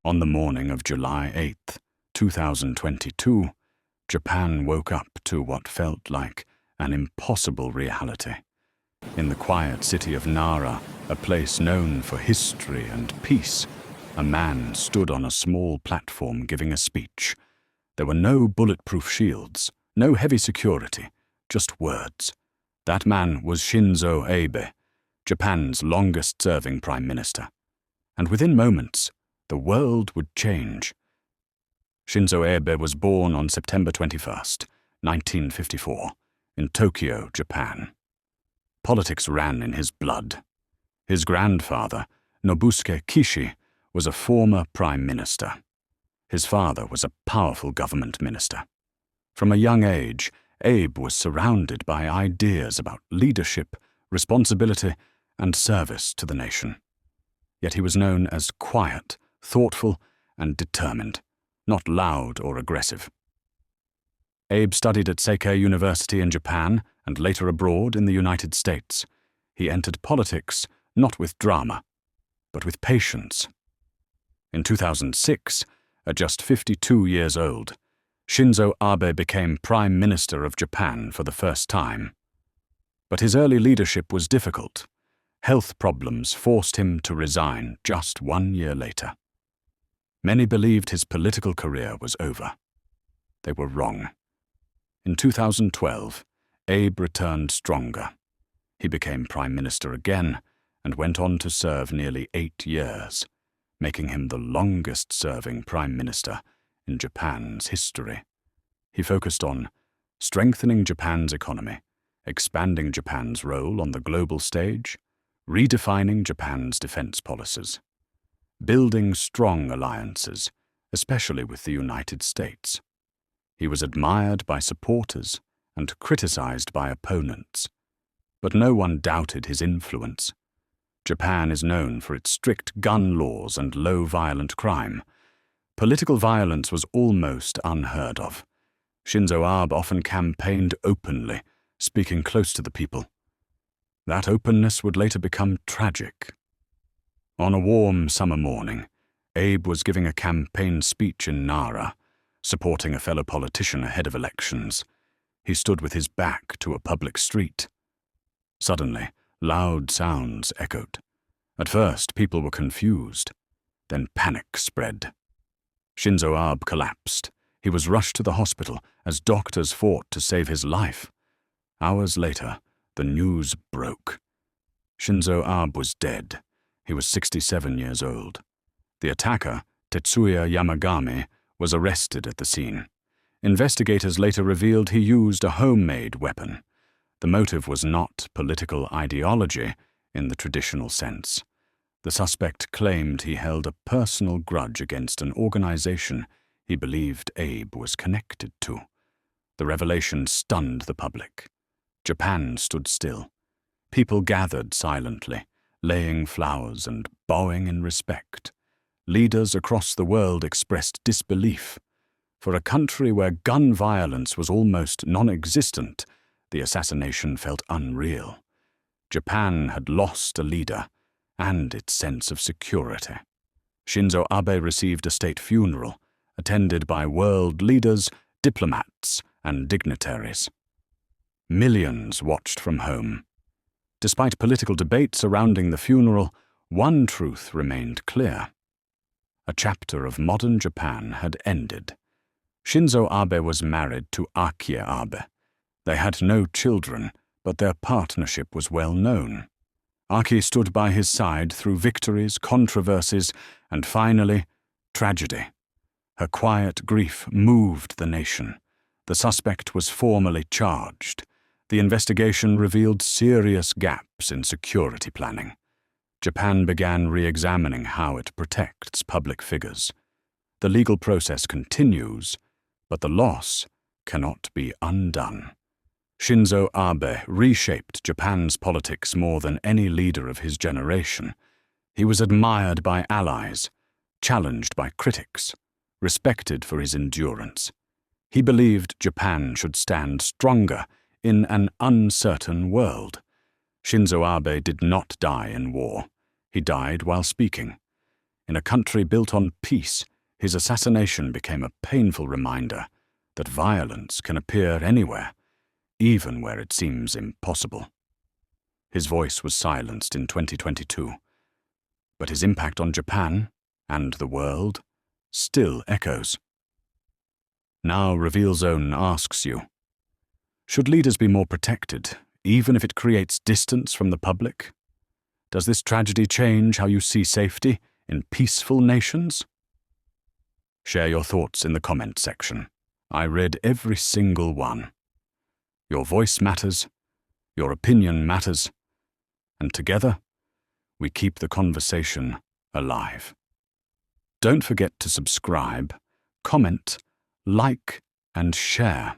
On the morning of July 8th, 2022, Japan woke up to what felt like an impossible reality. In the quiet city of Nara, a place known for history and peace, a man stood on a small platform giving a speech. There were no bulletproof shields, no heavy security, just words. That man was Shinzo Abe, Japan's longest-serving prime minister. And within moments, the world would change. Shinzo Abe was born on September 21st, 1954, in Tokyo, Japan. Politics ran in his blood. His grandfather, Nobusuke Kishi, was a former prime minister. His father was a powerful government minister. From a young age, Abe was surrounded by ideas about leadership, responsibility, and service to the nation. Yet he was known as quiet, thoughtful, and determined, not loud or aggressive. Abe studied at Seikei University in Japan and later abroad in the United States. He entered politics not with drama, but with patience. In 2006, at just 52 years old, Shinzo Abe became Prime Minister of Japan for the first time. But his early leadership was difficult. Health problems forced him to resign just 1 year later. Many believed his political career was over. They were wrong. In 2012, Abe returned stronger. He became Prime Minister again and went on to serve nearly 8 years, making him the longest-serving Prime Minister in Japan's history. He focused on strengthening Japan's economy, expanding Japan's role on the global stage, redefining Japan's defense policies, building strong alliances, especially with the United States. He was admired by supporters and criticized by opponents, but no one doubted his influence. Japan is known for its strict gun laws and low violent crime. Political violence was almost unheard of. Shinzo Abe often campaigned openly, speaking close to the people. That openness would later become tragic. On a warm summer morning, Abe was giving a campaign speech in Nara, supporting a fellow politician ahead of elections. He stood with his back to a public street. Suddenly, loud sounds echoed. At first, people were confused. Then panic spread. Shinzo Abe collapsed. He was rushed to the hospital as doctors fought to save his life. Hours later, the news broke. Shinzo Abe was dead. He was 67 years old. The attacker, Tetsuya Yamagami, was arrested at the scene. Investigators later revealed he used a homemade weapon. The motive was not political ideology in the traditional sense. The suspect claimed he held a personal grudge against an organization he believed Abe was connected to. The revelation stunned the public. Japan stood still. People gathered silently, laying flowers and bowing in respect. Leaders across the world expressed disbelief. For a country where gun violence was almost non-existent, the assassination felt unreal. Japan had lost a leader and its sense of security. Shinzo Abe received a state funeral, attended by world leaders, diplomats, and dignitaries. Millions watched from home. Despite political debate surrounding the funeral, one truth remained clear. A chapter of modern Japan had ended. Shinzo Abe was married to Akie Abe. They had no children, but their partnership was well known. Akie stood by his side through victories, controversies, and finally, tragedy. Her quiet grief moved the nation. The suspect was formally charged. The investigation revealed serious gaps in security planning. Japan began re-examining how it protects public figures. The legal process continues, but the loss cannot be undone. Shinzo Abe reshaped Japan's politics more than any leader of his generation. He was admired by allies, challenged by critics, respected for his endurance. He believed Japan should stand stronger in an uncertain world. Shinzo Abe did not die in war. He died while speaking. In a country built on peace, his assassination became a painful reminder that violence can appear anywhere, even where it seems impossible. His voice was silenced in 2022, but his impact on Japan and the world still echoes. Now Reveal Zone asks you, should leaders be more protected, even if it creates distance from the public? Does this tragedy change how you see safety in peaceful nations? Share your thoughts in the comment section. I read every single one. Your voice matters, your opinion matters, and together, we keep the conversation alive. Don't forget to subscribe, comment, like, and share.